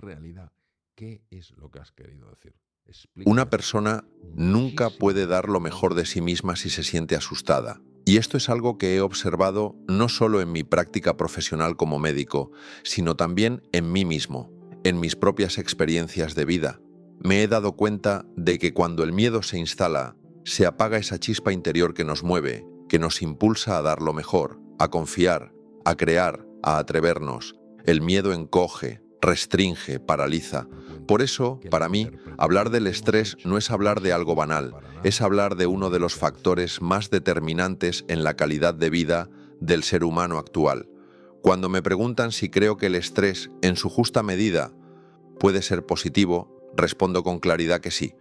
realidad, ¿qué es lo que has querido decir? Una Explícame persona nunca muchísimo puede dar lo más mejor de sí detenidamente. misma si se siente asustada. Y esto es algo que he observado no solo en mi práctica profesional como médico, sino también en mí mismo, en mis propias experiencias de vida. Me he dado cuenta de que cuando el miedo se instala, se apaga esa chispa interior que nos mueve, que nos impulsa a dar lo mejor, a confiar, a crear, a atrevernos. El miedo encoge, restringe, paraliza. Me Por cuenta eso, que la para mí, hablar interpretación del que hemos estrés no hecho es no hablar de se algo ajusta banal, para es nada hablar de a la uno de los realidad. factores más determinantes en la calidad de vida del ser humano actual. Cuando me preguntan si creo que el estrés, en su justa medida, puede ser positivo, respondo con claridad que sí.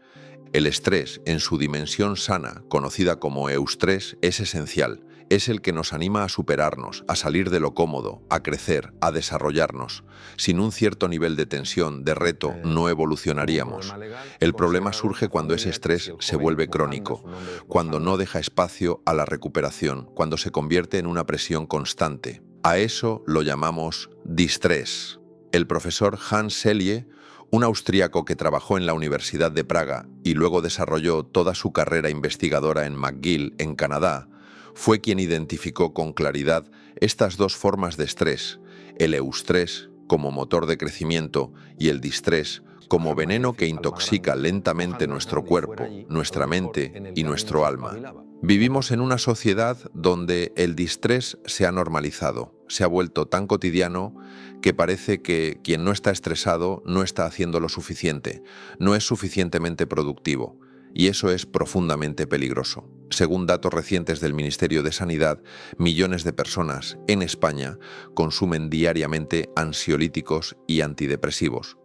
El estrés, en su dimensión sana, conocida como eustrés, es esencial. Es el que nos anima a superarnos, a salir de lo cómodo, a crecer, a desarrollarnos. Sin un cierto nivel de tensión, de reto, no Tuvo un evolucionaríamos. problema legal, El problema consideraron surge una cuando ese familia que si estrés el se joven vuelve Mohammed, crónico, su nombre es cuando no Mohammed. deja espacio a la recuperación, cuando se convierte en una presión constante. A eso lo llamamos distrés. El profesor Hans Selye, un austríaco que trabajó en la Universidad de Praga y luego desarrolló toda su carrera investigadora en McGill, en Canadá, fue quien identificó con claridad estas dos formas de estrés, el eustrés como motor de crecimiento y el distrés como Trabajar veneno que magnífica, alma intoxica grande, lentamente ojalá más nuestro grande y fuera cuerpo, allí, a lo nuestra mejor mente en el y camino nuestro se alma. espabilaba. Vivimos en una sociedad donde el distrés se ha normalizado, se ha vuelto tan cotidiano que parece que quien no está estresado no está haciendo lo suficiente, no es suficientemente productivo, y eso es profundamente peligroso. Según datos recientes del Ministerio de Sanidad, millones de personas en España consumen diariamente ansiolíticos y antidepresivos.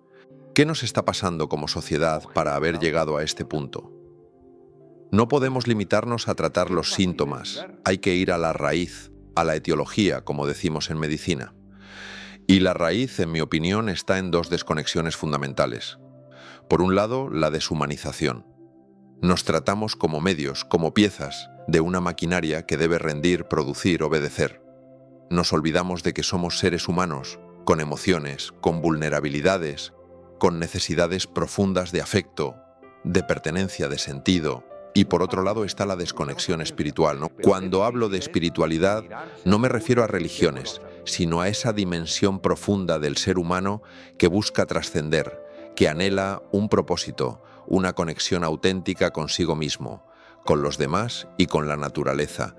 ¿Qué nos está pasando como sociedad para haber llegado a este punto? No podemos limitarnos a tratar los síntomas, hay que ir a la raíz, a la etiología, como decimos en medicina. Y la raíz, en mi opinión, está en dos desconexiones fundamentales. Por un lado, la deshumanización. Nos tratamos como medios, como piezas de una maquinaria que debe rendir, producir, obedecer. Nos olvidamos de que somos seres humanos, con emociones, con vulnerabilidades, con necesidades profundas de afecto, de pertenencia, de sentido. Y por otro lado está la desconexión espiritual, ¿no? Cuando hablo de espiritualidad, no me refiero a religiones, sino a esa dimensión profunda del ser humano que busca trascender, que anhela un propósito, una conexión auténtica consigo mismo, con los demás y con la naturaleza.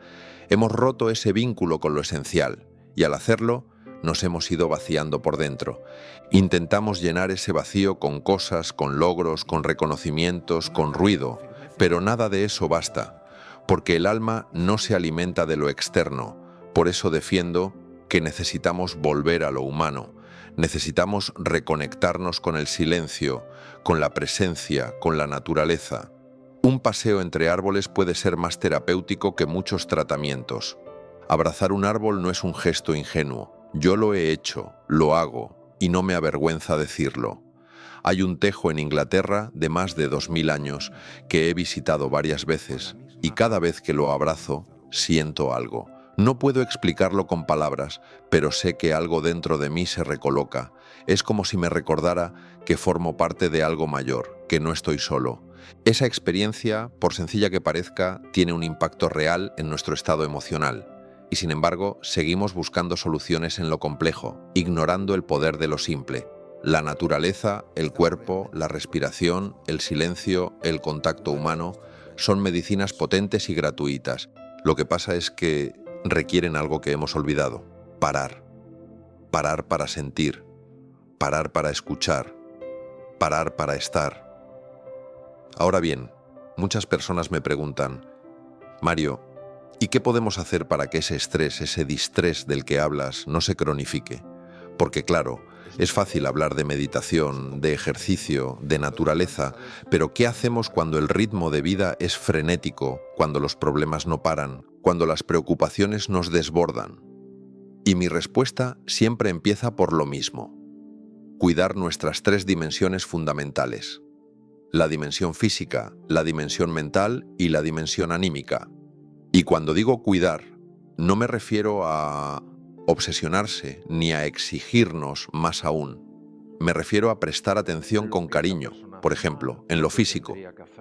Hemos roto ese vínculo con lo esencial y al hacerlo nos hemos ido vaciando por dentro. Intentamos llenar ese vacío con cosas, con logros, con reconocimientos, con ruido, pero nada de eso basta, porque el alma no se alimenta de lo externo. Por eso defiendo que necesitamos volver a lo humano. Necesitamos reconectarnos con el silencio, con la presencia, con la naturaleza. Un paseo entre árboles puede ser más terapéutico que muchos tratamientos. Abrazar un árbol no es un gesto ingenuo. Yo lo he hecho, lo hago, y no me avergüenza decirlo. Hay un tejo en Inglaterra de más de 2000 años que he visitado varias veces, y cada vez que lo abrazo, siento algo. No puedo explicarlo con palabras, pero sé que algo dentro de mí se recoloca. Es como si me recordara que formo parte de algo mayor, que no estoy solo. Esa experiencia, por sencilla que parezca, tiene un impacto real en nuestro estado emocional. Y sin embargo, seguimos buscando soluciones en lo complejo, ignorando el poder de lo simple. La naturaleza, el cuerpo, la respiración, el silencio, el contacto humano, son medicinas potentes y gratuitas. Lo que pasa es que requieren algo que hemos olvidado: parar. Parar para sentir, parar para escuchar, parar para estar. Ahora bien, muchas personas me preguntan: Mario, ¿y qué podemos hacer para que ese estrés, ese distrés del que hablas, no se cronifique? Porque claro, es fácil hablar de meditación, de ejercicio, de naturaleza, pero ¿qué hacemos cuando el ritmo de vida es frenético, cuando los problemas no paran, cuando las preocupaciones nos desbordan? Y mi respuesta siempre empieza por lo mismo: cuidar nuestras tres dimensiones fundamentales. La dimensión física, la dimensión mental y la dimensión anímica. Y cuando digo cuidar, no me refiero a obsesionarse ni a exigirnos más aún. Me refiero a prestar atención con cariño, por ejemplo, en lo físico.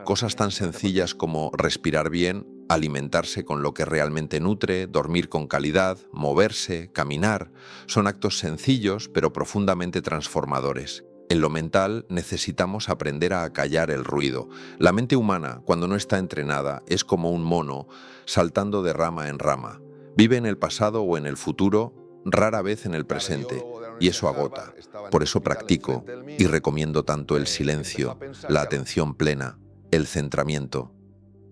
Cosas tan sencillas como respirar bien, alimentarse con lo que realmente nutre, dormir con calidad, moverse, caminar, son actos sencillos pero profundamente transformadores. En lo mental necesitamos aprender a acallar el ruido. La mente humana, cuando no está entrenada, es como un mono saltando de rama en rama. Vive en el pasado o en el futuro, rara vez en el presente, y eso agota. Por eso practico y recomiendo tanto el silencio, la atención plena, el centramiento.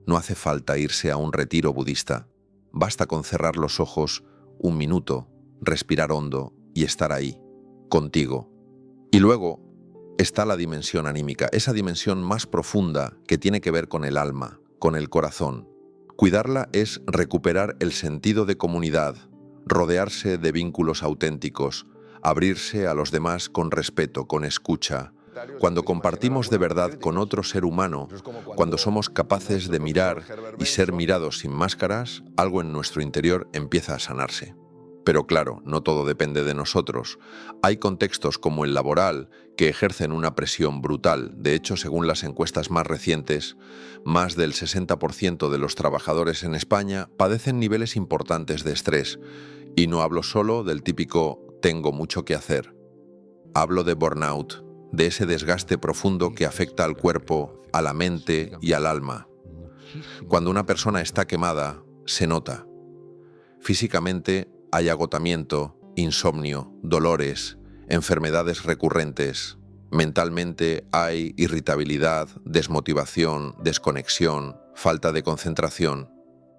No hace falta irse a un retiro budista. Basta con cerrar los ojos un minuto, respirar hondo y estar ahí, contigo. Y luego está la dimensión anímica, esa dimensión más profunda que tiene que ver con el alma, con el corazón. Cuidarla es recuperar el sentido de comunidad, rodearse de vínculos auténticos, abrirse a los demás con respeto, con escucha. Cuando compartimos de verdad con otro ser humano, cuando somos capaces de mirar y ser mirados sin máscaras, algo en nuestro interior empieza a sanarse. Pero claro, no todo depende de nosotros. Hay contextos como el laboral que ejercen una presión brutal. De hecho, según las encuestas más recientes, más del 60% de los trabajadores en España padecen niveles importantes de estrés. Y no hablo solo del típico "tengo mucho que hacer". Hablo de burnout, de ese desgaste profundo que afecta al cuerpo, a la mente y al alma. Cuando una persona está quemada, se nota. Físicamente hay agotamiento, insomnio, dolores, enfermedades recurrentes. Mentalmente hay irritabilidad, desmotivación, desconexión, falta de concentración.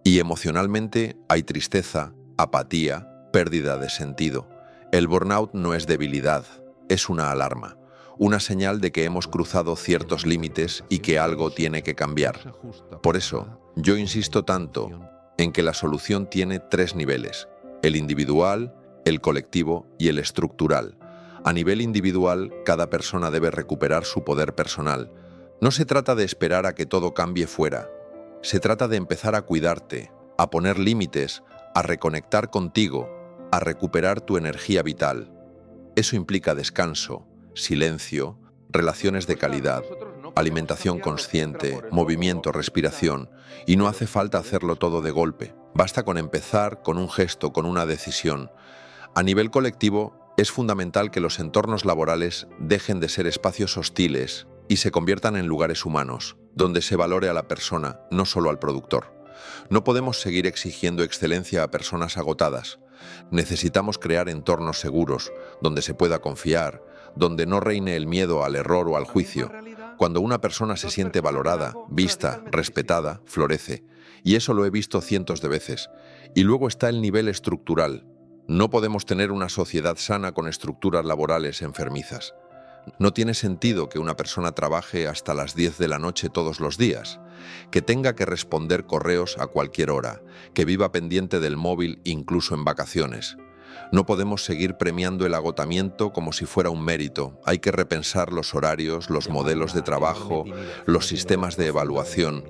Y emocionalmente hay tristeza, apatía, pérdida de sentido. El burnout no es debilidad, es una alarma, una señal de que hemos cruzado ciertos límites y que algo tiene que cambiar. Por eso, yo insisto tanto en que la solución tiene 3 niveles: el individual, el colectivo y el estructural. A nivel individual, cada persona debe recuperar su poder personal. No se trata de esperar a que todo cambie fuera. Se trata de empezar a cuidarte, a poner límites, a reconectar contigo, a recuperar tu energía vital. Eso implica descanso, silencio, relaciones de calidad, alimentación consciente, movimiento, respiración, y no hace falta hacerlo todo de golpe. Basta con empezar, con un gesto, con una decisión. A nivel colectivo, es fundamental que los entornos laborales dejen de ser espacios hostiles y se conviertan en lugares humanos, donde se valore a la persona, no solo al productor. No podemos seguir exigiendo excelencia a personas agotadas. Necesitamos crear entornos seguros, donde se pueda confiar, donde no reine el miedo al error o al juicio. Cuando una persona se siente valorada, vista, respetada, florece. Y eso lo he visto cientos de veces. Y luego está el nivel estructural. No podemos tener una sociedad sana con estructuras laborales enfermizas. No tiene sentido que una persona trabaje hasta las 10 de la noche todos los días, que tenga que responder correos a cualquier hora, que viva pendiente del móvil incluso en vacaciones. No podemos seguir premiando el agotamiento como si fuera un mérito. Hay que repensar los horarios, los modelos de trabajo, los sistemas de evaluación.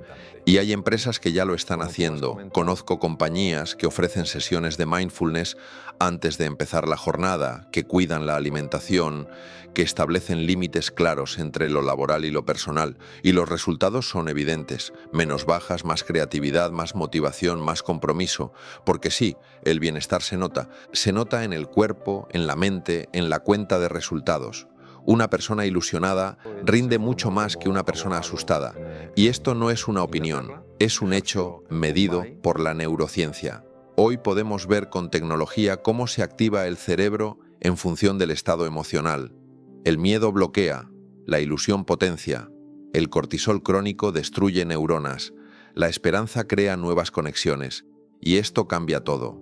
Y hay empresas que ya lo están haciendo. Conozco compañías que ofrecen sesiones de mindfulness antes de empezar la jornada, que cuidan la alimentación, que establecen límites claros entre lo laboral y lo personal. Y los resultados son evidentes. Menos bajas, más creatividad, más motivación, más compromiso. Porque sí, el bienestar se nota. Se nota en el cuerpo, en la mente, en la cuenta de resultados. Una persona ilusionada rinde mucho más que una persona asustada. Y esto no es una opinión, es un hecho medido por la neurociencia. Hoy podemos ver con tecnología cómo se activa el cerebro en función del estado emocional. El miedo bloquea, la ilusión potencia, el cortisol crónico destruye neuronas, la esperanza crea nuevas conexiones, y esto cambia todo.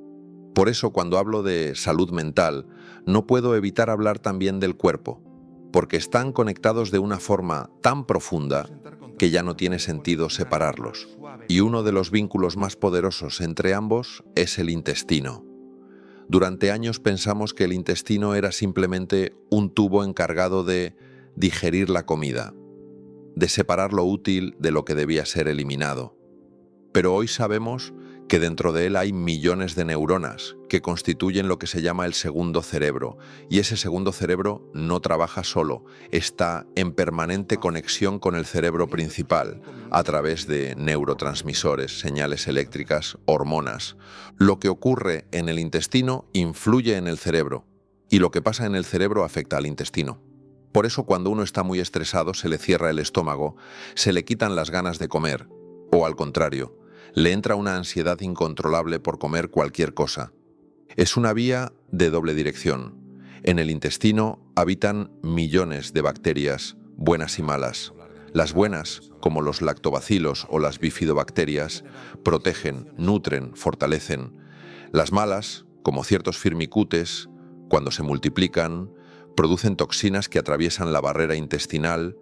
Por eso, cuando hablo de salud mental, no puedo evitar hablar también del cuerpo, porque están conectados de una forma tan profunda que ya no tiene sentido separarlos. Y uno de los vínculos más poderosos entre ambos es el intestino. Durante años pensamos que el intestino era simplemente un tubo encargado de digerir la comida, de separar lo útil de lo que debía ser eliminado. Pero hoy sabemos que dentro de él hay millones de neuronas que constituyen lo que se llama el segundo cerebro, y ese segundo cerebro no trabaja solo, está en permanente conexión con el cerebro principal a través de neurotransmisores, señales eléctricas, hormonas. Lo que ocurre en el intestino influye en el cerebro, y lo que pasa en el cerebro afecta al intestino. Por eso cuando uno está muy estresado se le cierra el estómago, se le quitan las ganas de comer, o al contrario, le entra una ansiedad incontrolable por comer cualquier cosa. Es una vía de doble dirección. En el intestino habitan millones de bacterias, buenas y malas. Las buenas, como los lactobacilos o las bifidobacterias, protegen, nutren, fortalecen. Las malas, como ciertos firmicutes, cuando se multiplican, producen toxinas que atraviesan la barrera intestinal,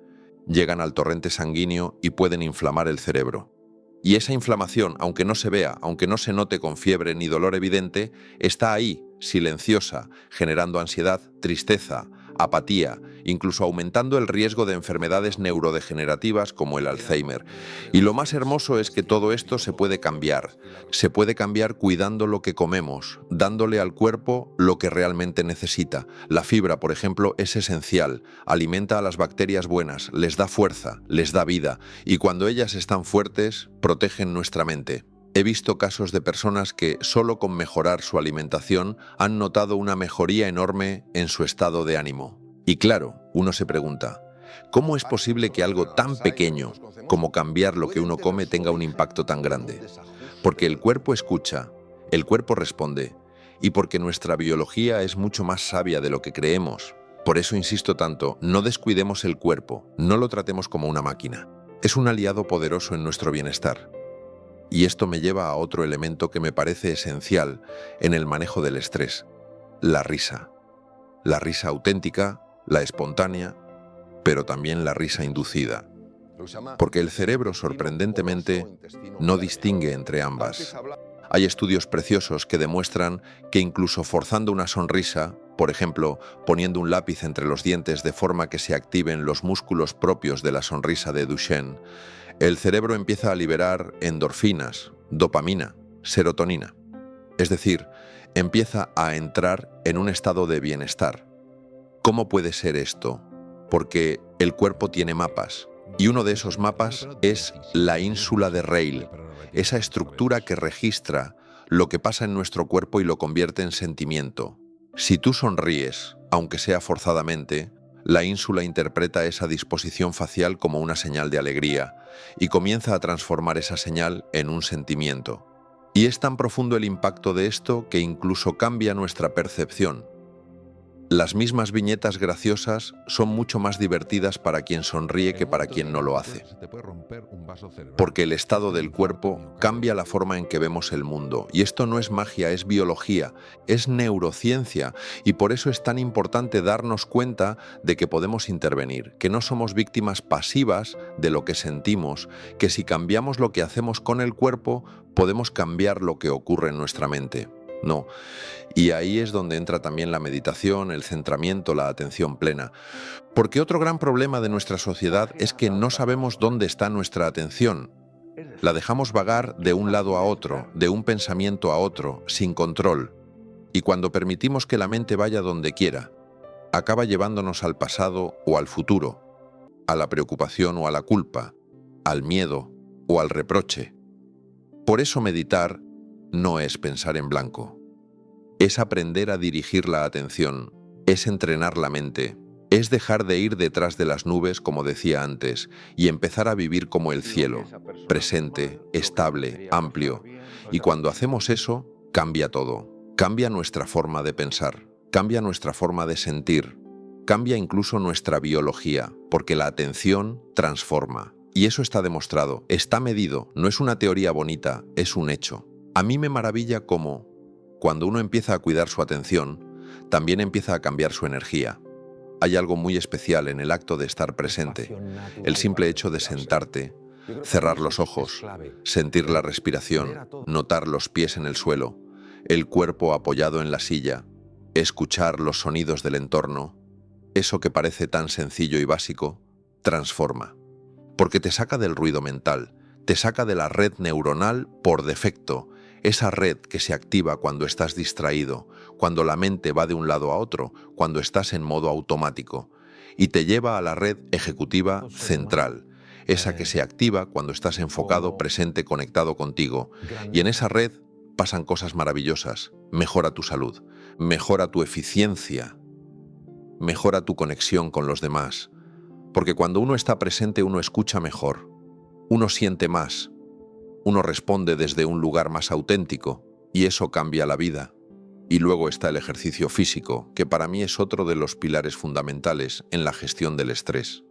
llegan al torrente sanguíneo y pueden inflamar el cerebro. Y esa inflamación, aunque no se vea, aunque no se note con fiebre ni dolor evidente, está ahí, silenciosa, generando ansiedad, tristeza, apatía, incluso aumentando el riesgo de enfermedades neurodegenerativas como el Alzheimer. Y lo más hermoso es que todo esto se puede cambiar. Se puede cambiar cuidando lo que comemos, dándole al cuerpo lo que realmente necesita. La fibra, por ejemplo, es esencial. Alimenta a las bacterias buenas, les da fuerza, les da vida. Y cuando ellas están fuertes, protegen nuestra mente. He visto casos de personas que, solo con mejorar su alimentación, han notado una mejoría enorme en su estado de ánimo. Y claro, uno se pregunta, ¿cómo es posible que algo tan pequeño como cambiar lo que uno come tenga un impacto tan grande? Porque el cuerpo escucha, el cuerpo responde, y porque nuestra biología es mucho más sabia de lo que creemos. Por eso insisto tanto, no descuidemos el cuerpo, no lo tratemos como una máquina. Es un aliado poderoso en nuestro bienestar. Y esto me lleva a otro elemento que me parece esencial en el manejo del estrés, la risa. La risa auténtica, la espontánea, pero también la risa inducida. Porque el cerebro, sorprendentemente, no distingue entre ambas. Hay estudios preciosos que demuestran que incluso forzando una sonrisa, por ejemplo, poniendo un lápiz entre los dientes de forma que se activen los músculos propios de la sonrisa de Duchenne, el cerebro empieza a liberar endorfinas, dopamina, serotonina. Es decir, empieza a entrar en un estado de bienestar. ¿Cómo puede ser esto? Porque el cuerpo tiene mapas, y uno de esos mapas es la ínsula de Rayleigh, esa estructura que registra lo que pasa en nuestro cuerpo y lo convierte en sentimiento. Si tú sonríes, aunque sea forzadamente, la ínsula interpreta esa disposición facial como una señal de alegría y comienza a transformar esa señal en un sentimiento. Y es tan profundo el impacto de esto que incluso cambia nuestra percepción. Las mismas viñetas graciosas son mucho más divertidas para quien sonríe que para quien no lo hace. Porque el estado del cuerpo cambia la forma en que vemos el mundo. Y esto no es magia, es biología, es neurociencia. Y por eso es tan importante darnos cuenta de que podemos intervenir, que no somos víctimas pasivas de lo que sentimos, que si cambiamos lo que hacemos con el cuerpo, podemos cambiar lo que ocurre en nuestra mente. No. Y ahí es donde entra también la meditación, el centramiento, la atención plena. Porque otro gran problema de nuestra sociedad es que no sabemos dónde está nuestra atención. La dejamos vagar de un lado a otro, de un pensamiento a otro, sin control. Y cuando permitimos que la mente vaya donde quiera, acaba llevándonos al pasado o al futuro, a la preocupación o a la culpa, al miedo o al reproche. Por eso meditar no es pensar en blanco. Es aprender a dirigir la atención, es entrenar la mente, es dejar de ir detrás de las nubes, como decía antes, y empezar a vivir como el cielo, presente, estable, amplio. Y cuando hacemos eso, cambia todo. Cambia nuestra forma de pensar, cambia nuestra forma de sentir, cambia incluso nuestra biología, porque la atención transforma. Y eso está demostrado, está medido, no es una teoría bonita, es un hecho. A mí me maravilla cómo, cuando uno empieza a cuidar su atención, también empieza a cambiar su energía. Hay algo muy especial en el acto de estar presente, el simple hecho de sentarte, cerrar los ojos, sentir la respiración, notar los pies en el suelo, el cuerpo apoyado en la silla, escuchar los sonidos del entorno. Eso que parece tan sencillo y básico, transforma. Porque te saca del ruido mental, te saca de la red neuronal por defecto, esa red que se activa cuando estás distraído, cuando la mente va de un lado a otro, cuando estás en modo automático, y te lleva a la red ejecutiva central, esa que se activa cuando estás enfocado, presente, conectado contigo. Y en esa red pasan cosas maravillosas. Mejora tu salud, mejora tu eficiencia, mejora tu conexión con los demás. Porque cuando uno está presente, uno escucha mejor, uno siente más, uno responde desde un lugar más auténtico, y eso cambia la vida. Y luego está el ejercicio físico, que para mí es otro de los pilares fundamentales en la gestión del estrés.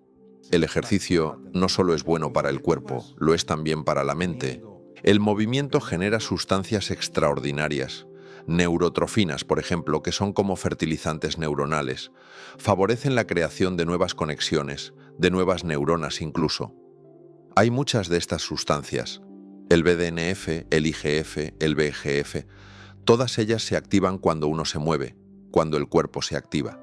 El ejercicio no solo es bueno para el cuerpo, lo es también para la mente. El movimiento genera sustancias extraordinarias, neurotrofinas, por ejemplo, que son como fertilizantes neuronales. Favorecen la creación de nuevas conexiones, de nuevas neuronas incluso. Hay muchas de estas sustancias. El BDNF, el IGF, el VEGF, todas ellas se activan cuando uno se mueve, cuando el cuerpo se activa.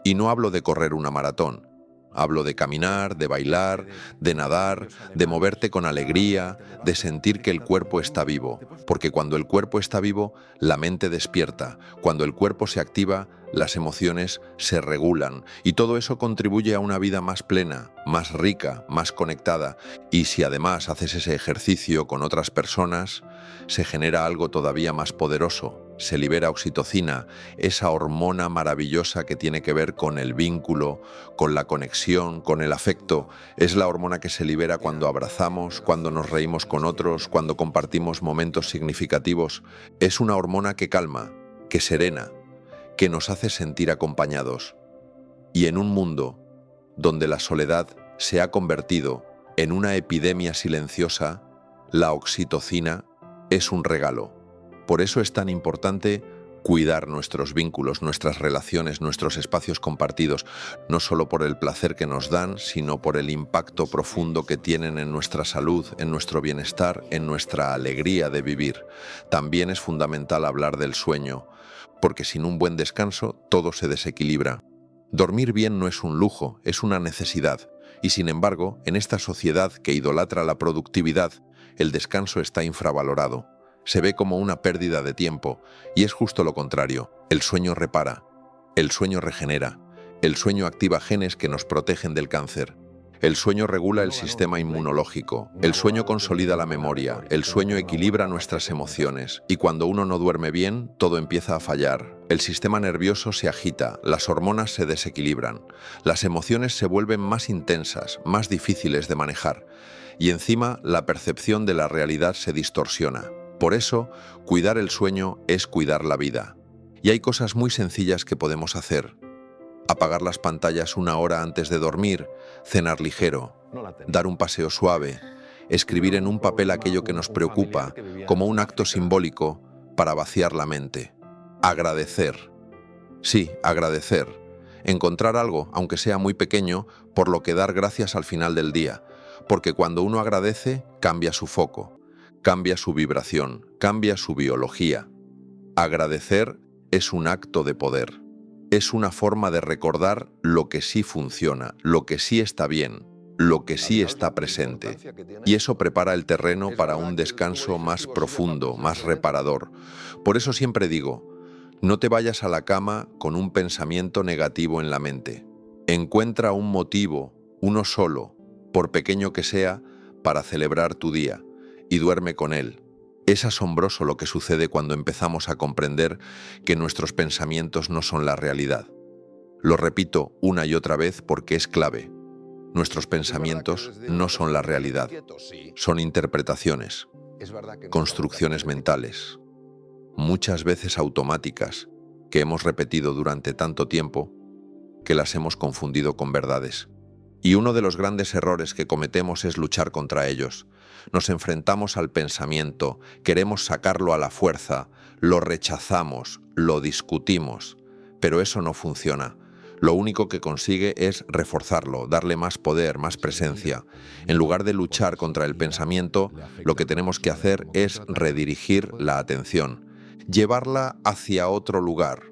Y no hablo de correr una maratón. Hablo de caminar, de bailar, de nadar, de moverte con alegría, de sentir que el cuerpo está vivo. Porque cuando el cuerpo está vivo, la mente despierta. Cuando el cuerpo se activa, las emociones se regulan. Y todo eso contribuye a una vida más plena, más rica, más conectada. Y si además haces ese ejercicio con otras personas, se genera algo todavía más poderoso. Se libera oxitocina, esa hormona maravillosa que tiene que ver con el vínculo, con la conexión, con el afecto. Es la hormona que se libera cuando abrazamos, cuando nos reímos con otros, cuando compartimos momentos significativos. Es una hormona que calma, que serena, que nos hace sentir acompañados. Y en un mundo donde la soledad se ha convertido en una epidemia silenciosa, la oxitocina es un regalo. Por eso es tan importante cuidar nuestros vínculos, nuestras relaciones, nuestros espacios compartidos, no solo por el placer que nos dan, sino por el impacto profundo que tienen en nuestra salud, en nuestro bienestar, en nuestra alegría de vivir. También es fundamental hablar del sueño, porque sin un buen descanso todo se desequilibra. Dormir bien no es un lujo, es una necesidad. Y sin embargo, en esta sociedad que idolatra la productividad, el descanso está infravalorado. Se ve como una pérdida de tiempo, y es justo lo contrario. El sueño repara, el sueño regenera, el sueño activa genes que nos protegen del cáncer. El sueño regula el sistema inmunológico, el sueño consolida la memoria, el sueño equilibra nuestras emociones, y cuando uno no duerme bien, todo empieza a fallar. El sistema nervioso se agita, las hormonas se desequilibran, las emociones se vuelven más intensas, más difíciles de manejar, y encima la percepción de la realidad se distorsiona. Por eso, cuidar el sueño es cuidar la vida. Y hay cosas muy sencillas que podemos hacer. Apagar las pantallas 1 hora antes de dormir, cenar ligero, dar un paseo suave, escribir en un papel aquello que nos preocupa, como un acto simbólico para vaciar la mente. Agradecer. Sí, agradecer. Encontrar algo, aunque sea muy pequeño, por lo que dar gracias al final del día. Porque cuando uno agradece, cambia su foco. Cambia su vibración, cambia su biología. Agradecer es un acto de poder. Es una forma de recordar lo que sí funciona, lo que sí está bien, lo que sí está presente. Y eso prepara el terreno para un descanso más profundo, más reparador. Por eso siempre digo, no te vayas a la cama con un pensamiento negativo en la mente. Encuentra un motivo, uno solo, por pequeño que sea, para celebrar tu día. Y duerme con él. Es asombroso lo que sucede cuando empezamos a comprender que nuestros pensamientos no son la realidad. Lo repito una y otra vez porque es clave. Nuestros pensamientos no son la realidad. Son interpretaciones, construcciones mentales, muchas veces automáticas, que hemos repetido durante tanto tiempo que las hemos confundido con verdades. Y uno de los grandes errores que cometemos es luchar contra ellos. Nos enfrentamos al pensamiento, queremos sacarlo a la fuerza, lo rechazamos, lo discutimos, pero eso no funciona. Lo único que consigue es reforzarlo, darle más poder, más presencia. En lugar de luchar contra el pensamiento, lo que tenemos que hacer es redirigir la atención, llevarla hacia otro lugar,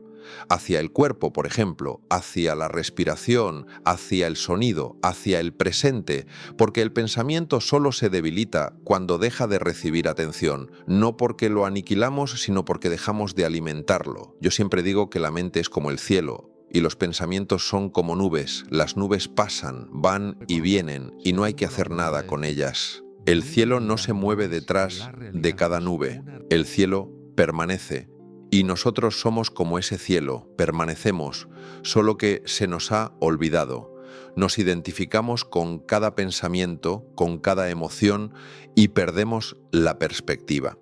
hacia el cuerpo, por ejemplo, hacia la respiración, hacia el sonido, hacia el presente, porque el pensamiento solo se debilita cuando deja de recibir atención, no porque lo aniquilamos, sino porque dejamos de alimentarlo. Yo siempre digo que la mente es como el cielo, y los pensamientos son como nubes. Las nubes pasan, van y vienen, y no hay que hacer nada con ellas. El cielo no se mueve detrás de cada nube, el cielo permanece. Y nosotros somos como ese cielo, permanecemos, solo que se nos ha olvidado. Nos identificamos con cada pensamiento, con cada emoción y perdemos la perspectiva.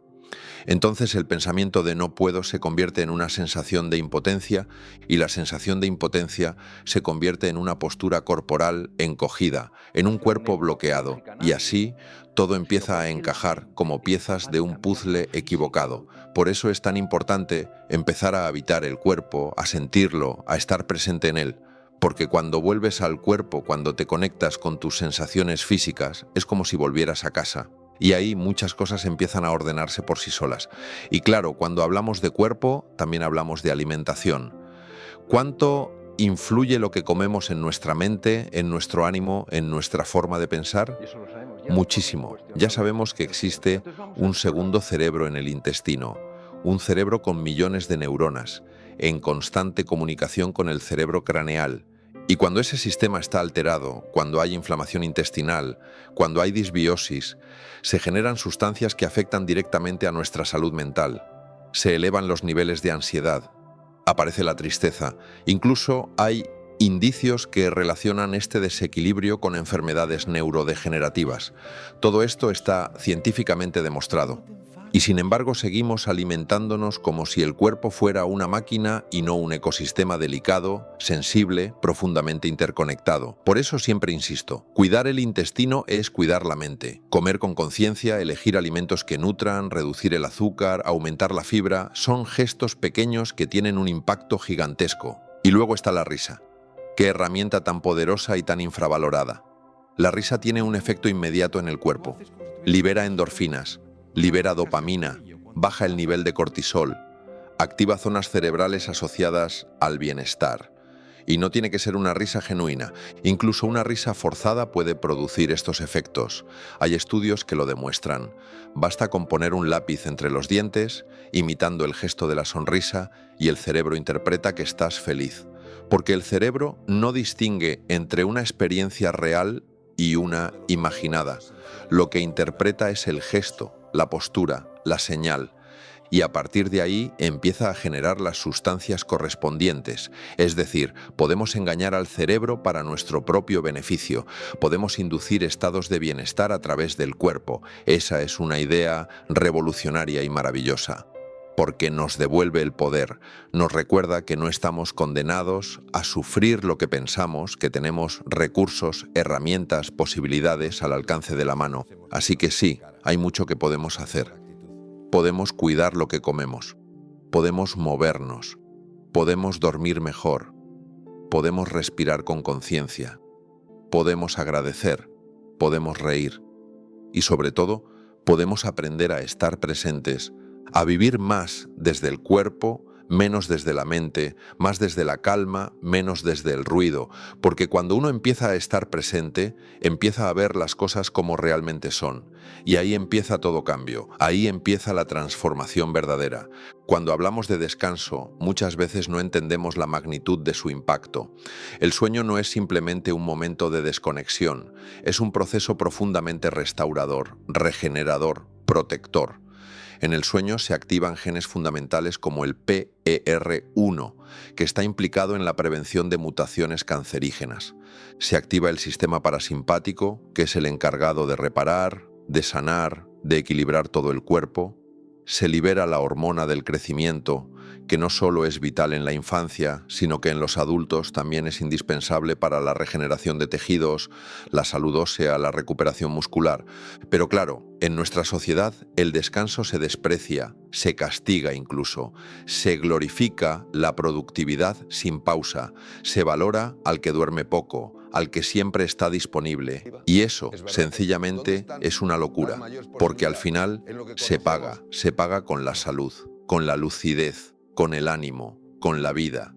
Entonces el pensamiento de no puedo se convierte en una sensación de impotencia y la sensación de impotencia se convierte en una postura corporal encogida, en un cuerpo bloqueado, y así todo empieza a encajar como piezas de un puzzle equivocado. Por eso es tan importante empezar a habitar el cuerpo, a sentirlo, a estar presente en él. Porque cuando vuelves al cuerpo, cuando te conectas con tus sensaciones físicas, es como si volvieras a casa. Y ahí muchas cosas empiezan a ordenarse por sí solas. Y claro, cuando hablamos de cuerpo, también hablamos de alimentación. ¿Cuánto influye lo que comemos en nuestra mente, en nuestro ánimo, en nuestra forma de pensar? Muchísimo. Ya sabemos que existe un segundo cerebro en el intestino, un cerebro con millones de neuronas, en constante comunicación con el cerebro craneal. Y cuando ese sistema está alterado, cuando hay inflamación intestinal, cuando hay disbiosis, se generan sustancias que afectan directamente a nuestra salud mental. Se elevan los niveles de ansiedad, aparece la tristeza, incluso hay indicios que relacionan este desequilibrio con enfermedades neurodegenerativas. Todo esto está científicamente demostrado. Y sin embargo seguimos alimentándonos como si el cuerpo fuera una máquina y no un ecosistema delicado, sensible, profundamente interconectado. Por eso siempre insisto, cuidar el intestino es cuidar la mente. Comer con conciencia, elegir alimentos que nutran, reducir el azúcar, aumentar la fibra, son gestos pequeños que tienen un impacto gigantesco. Y luego está la risa. Qué herramienta tan poderosa y tan infravalorada. La risa tiene un efecto inmediato en el cuerpo. Libera endorfinas, libera dopamina, baja el nivel de cortisol, activa zonas cerebrales asociadas al bienestar. Y no tiene que ser una risa genuina, incluso una risa forzada puede producir estos efectos. Hay estudios que lo demuestran. Basta con poner un lápiz entre los dientes, imitando el gesto de la sonrisa, y el cerebro interpreta que estás feliz. Porque el cerebro no distingue entre una experiencia real y una imaginada. Lo que interpreta es el gesto, la postura, la señal, y a partir de ahí empieza a generar las sustancias correspondientes. Es decir, podemos engañar al cerebro para nuestro propio beneficio, podemos inducir estados de bienestar a través del cuerpo. Esa es una idea revolucionaria y maravillosa, porque nos devuelve el poder, nos recuerda que no estamos condenados a sufrir lo que pensamos, que tenemos recursos, herramientas, posibilidades al alcance de la mano. Así que sí, hay mucho que podemos hacer. Podemos cuidar lo que comemos, podemos movernos, podemos dormir mejor, podemos respirar con conciencia, podemos agradecer, podemos reír y sobre todo, podemos aprender a estar presentes, a vivir más desde el cuerpo, menos desde la mente, más desde la calma, menos desde el ruido, porque cuando uno empieza a estar presente, empieza a ver las cosas como realmente son, y ahí empieza todo cambio, ahí empieza la transformación verdadera. Cuando hablamos de descanso, muchas veces no entendemos la magnitud de su impacto. El sueño no es simplemente un momento de desconexión, es un proceso profundamente restaurador, regenerador, protector. En el sueño se activan genes fundamentales como el PER1, que está implicado en la prevención de mutaciones cancerígenas. Se activa el sistema parasimpático, que es el encargado de reparar, de sanar, de equilibrar todo el cuerpo. Se libera la hormona del crecimiento, que no solo es vital en la infancia, sino que en los adultos también es indispensable para la regeneración de tejidos, la salud ósea, la recuperación muscular. Pero claro, en nuestra sociedad el descanso se desprecia, se castiga incluso, se glorifica la productividad sin pausa, se valora al que duerme poco, al que siempre está disponible. Y eso, sencillamente, es una locura, porque al final se paga con la salud, con la lucidez, con el ánimo, con la vida.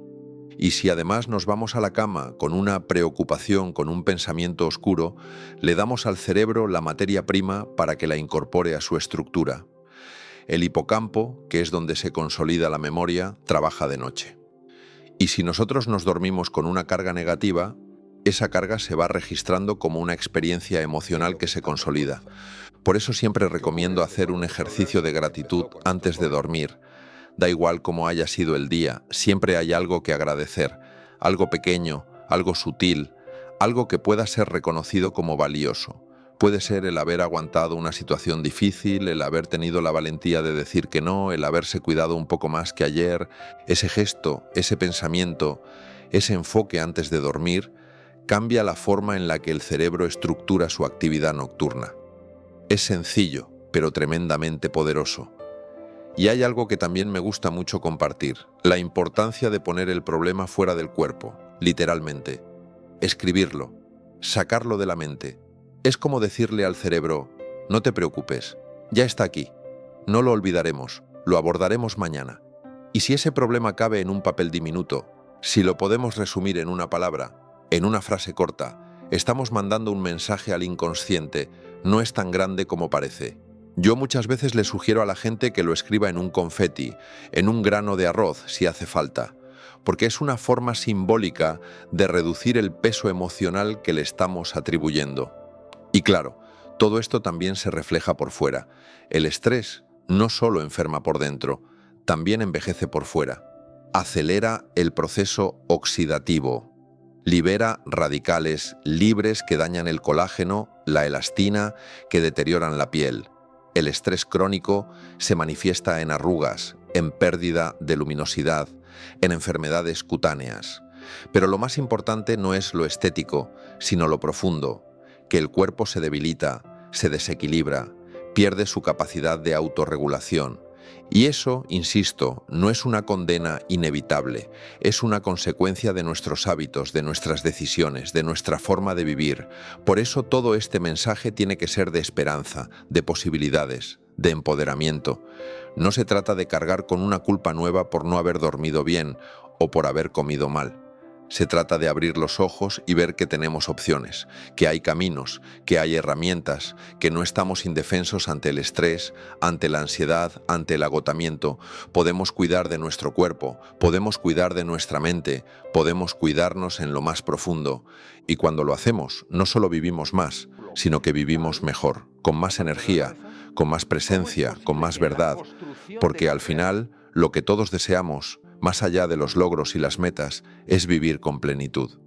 Y si además nos vamos a la cama con una preocupación, con un pensamiento oscuro, le damos al cerebro la materia prima para que la incorpore a su estructura. El hipocampo, que es donde se consolida la memoria, trabaja de noche. Y si nosotros nos dormimos con una carga negativa, esa carga se va registrando como una experiencia emocional que se consolida. Por eso siempre recomiendo hacer un ejercicio de gratitud antes de dormir. Da igual cómo haya sido el día, siempre hay algo que agradecer, algo pequeño, algo sutil, algo que pueda ser reconocido como valioso. Puede ser el haber aguantado una situación difícil, el haber tenido la valentía de decir que no, el haberse cuidado un poco más que ayer. Ese gesto, ese pensamiento, ese enfoque antes de dormir, cambia la forma en la que el cerebro estructura su actividad nocturna. Es sencillo, pero tremendamente poderoso. Y hay algo que también me gusta mucho compartir, la importancia de poner el problema fuera del cuerpo, literalmente. Escribirlo, sacarlo de la mente. Es como decirle al cerebro, no te preocupes, ya está aquí, no lo olvidaremos, lo abordaremos mañana. Y si ese problema cabe en un papel diminuto, si lo podemos resumir en una palabra, en una frase corta, estamos mandando un mensaje al inconsciente, no es tan grande como parece. Yo muchas veces le sugiero a la gente que lo escriba en un confeti, en un grano de arroz si hace falta, porque es una forma simbólica de reducir el peso emocional que le estamos atribuyendo. Y claro, todo esto también se refleja por fuera. El estrés no solo enferma por dentro, también envejece por fuera. Acelera el proceso oxidativo. Libera radicales libres que dañan el colágeno, la elastina, que deterioran la piel. El estrés crónico se manifiesta en arrugas, en pérdida de luminosidad, en enfermedades cutáneas. Pero lo más importante no es lo estético, sino lo profundo, que el cuerpo se debilita, se desequilibra, pierde su capacidad de autorregulación. Y eso, insisto, no es una condena inevitable, es una consecuencia de nuestros hábitos, de nuestras decisiones, de nuestra forma de vivir. Por eso todo este mensaje tiene que ser de esperanza, de posibilidades, de empoderamiento. No se trata de cargar con una culpa nueva por no haber dormido bien o por haber comido mal. Se trata de abrir los ojos y ver que tenemos opciones, que hay caminos, que hay herramientas, que no estamos indefensos ante el estrés, ante la ansiedad, ante el agotamiento. Podemos cuidar de nuestro cuerpo, podemos cuidar de nuestra mente, podemos cuidarnos en lo más profundo. Y cuando lo hacemos, no solo vivimos más, sino que vivimos mejor, con más energía, con más presencia, con más verdad. Porque al final, lo que todos deseamos, más allá de los logros y las metas, es vivir con plenitud.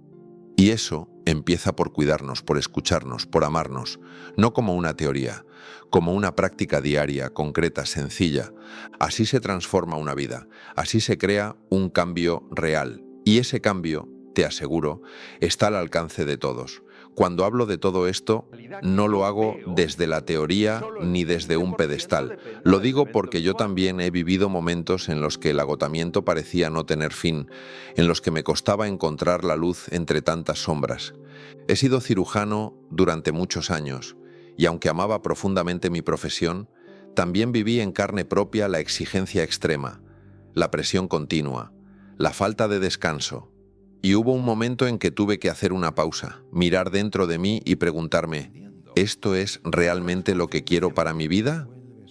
Y eso empieza por cuidarnos, por escucharnos, por amarnos, no como una teoría, como una práctica diaria, concreta, sencilla. Así se transforma una vida, así se crea un cambio real. Y ese cambio, te aseguro, está al alcance de todos. Cuando hablo de todo esto, no lo hago desde la teoría ni desde un pedestal. Lo digo porque yo también he vivido momentos en los que el agotamiento parecía no tener fin, en los que me costaba encontrar la luz entre tantas sombras. He sido cirujano durante muchos años, y aunque amaba profundamente mi profesión, también viví en carne propia la exigencia extrema, la presión continua, la falta de descanso. Y hubo un momento en que tuve que hacer una pausa, mirar dentro de mí y preguntarme, ¿esto es realmente lo que quiero para mi vida?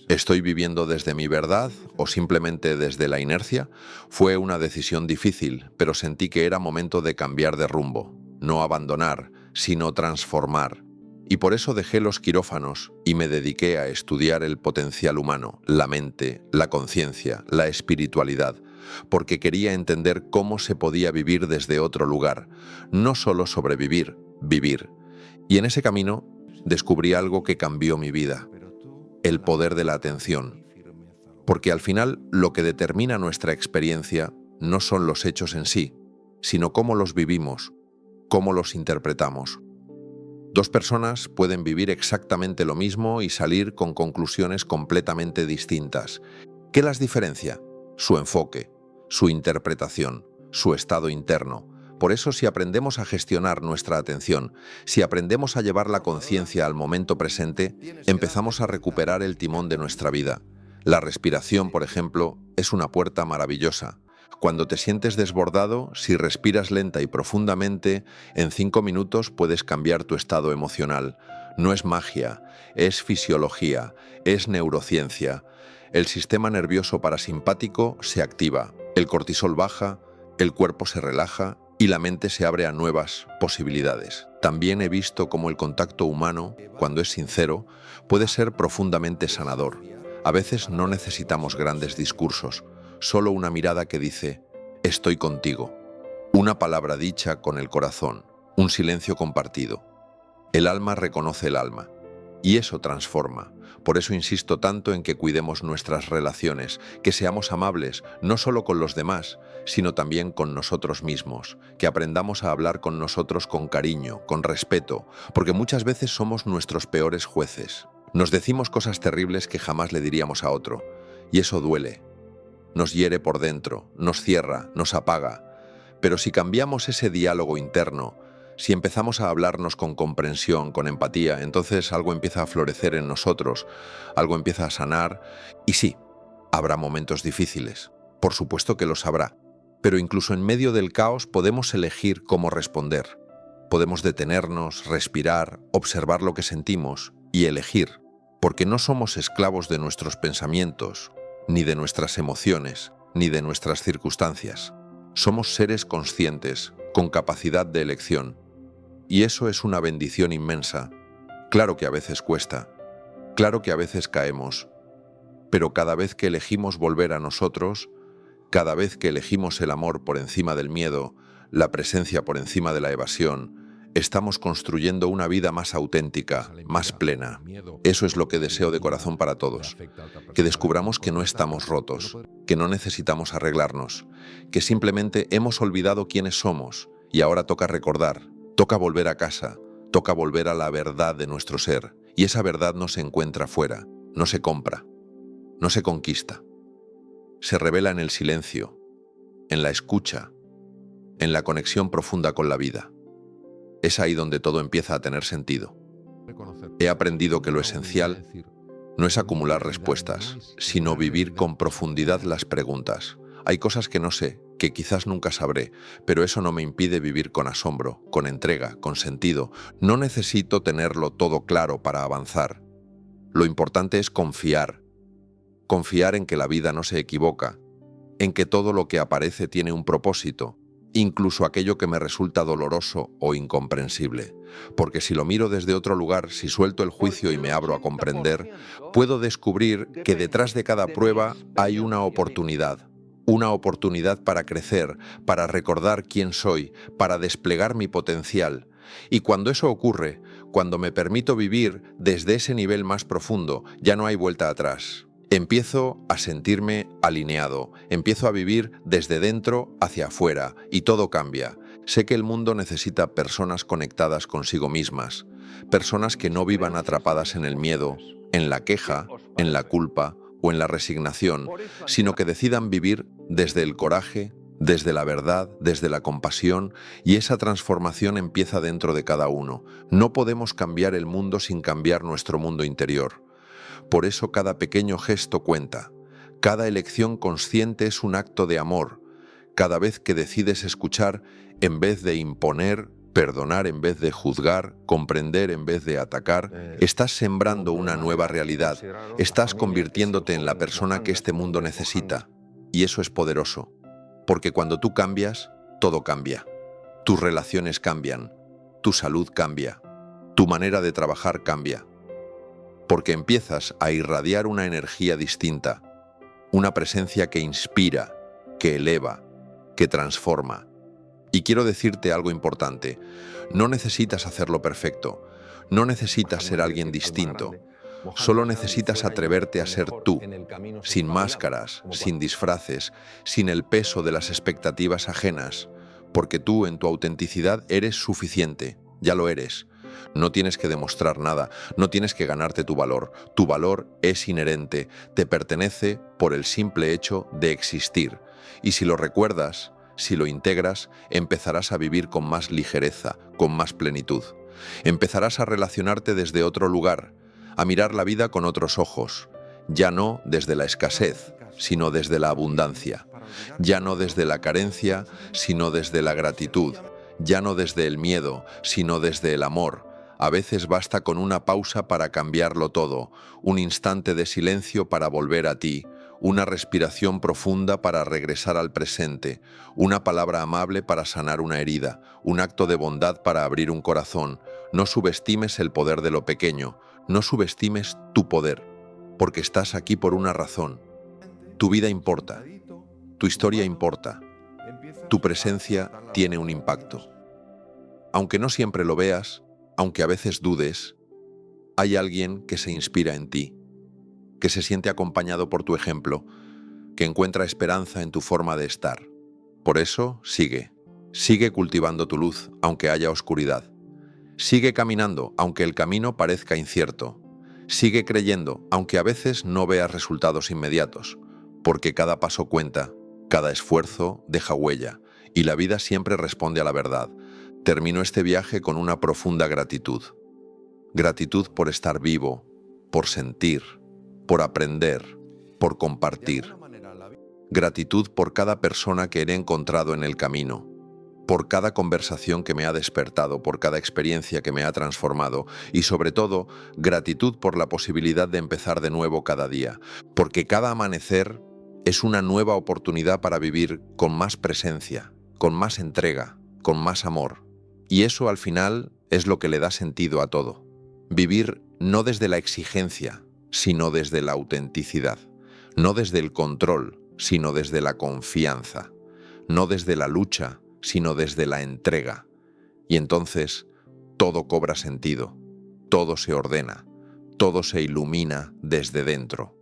¿Estoy viviendo desde mi verdad o simplemente desde la inercia? Fue una decisión difícil, pero sentí que era momento de cambiar de rumbo, no abandonar, sino transformar. Y por eso dejé los quirófanos y me dediqué a estudiar el potencial humano, la mente, la conciencia, la espiritualidad, porque quería entender cómo se podía vivir desde otro lugar, no solo sobrevivir, vivir. Y en ese camino descubrí algo que cambió mi vida, el poder de la atención. Porque al final lo que determina nuestra experiencia no son los hechos en sí, sino cómo los vivimos, cómo los interpretamos. Dos personas pueden vivir exactamente lo mismo y salir con conclusiones completamente distintas. ¿Qué las diferencia? Su enfoque, su interpretación, su estado interno. Por eso, si aprendemos a gestionar nuestra atención, si aprendemos a llevar la conciencia al momento presente, empezamos a recuperar el timón de nuestra vida. La respiración, por ejemplo, es una puerta maravillosa. Cuando te sientes desbordado, si respiras lenta y profundamente, en 5 minutos puedes cambiar tu estado emocional. No es magia, es fisiología, es neurociencia. El sistema nervioso parasimpático se activa, el cortisol baja, el cuerpo se relaja y la mente se abre a nuevas posibilidades. También he visto cómo el contacto humano, cuando es sincero, puede ser profundamente sanador. A veces no necesitamos grandes discursos, solo una mirada que dice, estoy contigo. Una palabra dicha con el corazón, un silencio compartido. El alma reconoce el alma, y eso transforma. Por eso insisto tanto en que cuidemos nuestras relaciones, que seamos amables, no solo con los demás, sino también con nosotros mismos, que aprendamos a hablar con nosotros con cariño, con respeto, porque muchas veces somos nuestros peores jueces. Nos decimos cosas terribles que jamás le diríamos a otro, y eso duele. Nos hiere por dentro, nos cierra, nos apaga. Pero si cambiamos ese diálogo interno, si empezamos a hablarnos con comprensión, con empatía, entonces algo empieza a florecer en nosotros, algo empieza a sanar, y sí, habrá momentos difíciles. Por supuesto que los habrá, pero incluso en medio del caos podemos elegir cómo responder. Podemos detenernos, respirar, observar lo que sentimos y elegir, porque no somos esclavos de nuestros pensamientos, ni de nuestras emociones, ni de nuestras circunstancias. Somos seres conscientes, con capacidad de elección. Y eso es una bendición inmensa. Claro que a veces cuesta, claro que a veces caemos, pero cada vez que elegimos volver a nosotros, cada vez que elegimos el amor por encima del miedo, la presencia por encima de la evasión, estamos construyendo una vida más auténtica, más plena. Eso es lo que deseo de corazón para todos. Que descubramos que no estamos rotos, que no necesitamos arreglarnos, que simplemente hemos olvidado quiénes somos y ahora toca recordar, toca volver a casa, toca volver a la verdad de nuestro ser. Y esa verdad no se encuentra fuera, no se compra, no se conquista. Se revela en el silencio, en la escucha, en la conexión profunda con la vida. Es ahí donde todo empieza a tener sentido. He aprendido que lo esencial no es acumular respuestas, sino vivir con profundidad las preguntas. Hay cosas que no sé, que quizás nunca sabré, pero eso no me impide vivir con asombro, con entrega, con sentido. No necesito tenerlo todo claro para avanzar. Lo importante es confiar. Confiar en que la vida no se equivoca, en que todo lo que aparece tiene un propósito, incluso aquello que me resulta doloroso o incomprensible. Porque si lo miro desde otro lugar, si suelto el juicio y me abro a comprender, puedo descubrir que detrás de cada prueba hay una oportunidad para crecer, para recordar quién soy, para desplegar mi potencial. Y cuando eso ocurre, cuando me permito vivir desde ese nivel más profundo, ya no hay vuelta atrás. Empiezo a sentirme alineado, empiezo a vivir desde dentro hacia afuera y todo cambia. Sé que el mundo necesita personas conectadas consigo mismas, personas que no vivan atrapadas en el miedo, en la queja, en la culpa o en la resignación, sino que decidan vivir desde el coraje, desde la verdad, desde la compasión, y esa transformación empieza dentro de cada uno. No podemos cambiar el mundo sin cambiar nuestro mundo interior. Por eso cada pequeño gesto cuenta. Cada elección consciente es un acto de amor. Cada vez que decides escuchar en vez de imponer, perdonar en vez de juzgar, comprender en vez de atacar, estás sembrando una nueva realidad. Estás convirtiéndote en la persona que este mundo necesita. Y eso es poderoso. Porque cuando tú cambias, todo cambia. Tus relaciones cambian. Tu salud cambia. Tu manera de trabajar cambia. Porque empiezas a irradiar una energía distinta, una presencia que inspira, que eleva, que transforma. Y quiero decirte algo importante, no necesitas hacerlo perfecto, no necesitas ser alguien distinto, solo necesitas atreverte a ser tú, sin máscaras, sin disfraces, sin el peso de las expectativas ajenas, porque tú en tu autenticidad eres suficiente, ya lo eres. No tienes que demostrar nada, no tienes que ganarte tu valor es inherente, te pertenece por el simple hecho de existir. Y si lo recuerdas, si lo integras, empezarás a vivir con más ligereza, con más plenitud. Empezarás a relacionarte desde otro lugar, a mirar la vida con otros ojos, ya no desde la escasez, sino desde la abundancia. ya no desde la carencia, sino desde la gratitud, ya no desde el miedo, sino desde el amor. A veces basta con una pausa para cambiarlo todo, un instante de silencio para volver a ti, una respiración profunda para regresar al presente, una palabra amable para sanar una herida, un acto de bondad para abrir un corazón. No subestimes el poder de lo pequeño, no subestimes tu poder, porque estás aquí por una razón. Tu vida importa, tu historia importa, tu presencia tiene un impacto. Aunque no siempre lo veas, aunque a veces dudes, hay alguien que se inspira en ti, que se siente acompañado por tu ejemplo, que encuentra esperanza en tu forma de estar. Por eso, sigue cultivando tu luz, aunque haya oscuridad. Sigue caminando, aunque el camino parezca incierto. Sigue creyendo, aunque a veces no veas resultados inmediatos, porque cada paso cuenta, cada esfuerzo deja huella, y la vida siempre responde a la verdad. Termino este viaje con una profunda gratitud. Gratitud por estar vivo, por sentir, por aprender, por compartir. Gratitud por cada persona que he encontrado en el camino, por cada conversación que me ha despertado, por cada experiencia que me ha transformado y sobre todo, gratitud por la posibilidad de empezar de nuevo cada día, porque cada amanecer es una nueva oportunidad para vivir con más presencia, con más entrega, con más amor. Y eso al final es lo que le da sentido a todo. Vivir no desde la exigencia, sino desde la autenticidad. No desde el control, sino desde la confianza. No desde la lucha, sino desde la entrega. Y entonces todo cobra sentido, todo se ordena, todo se ilumina desde dentro.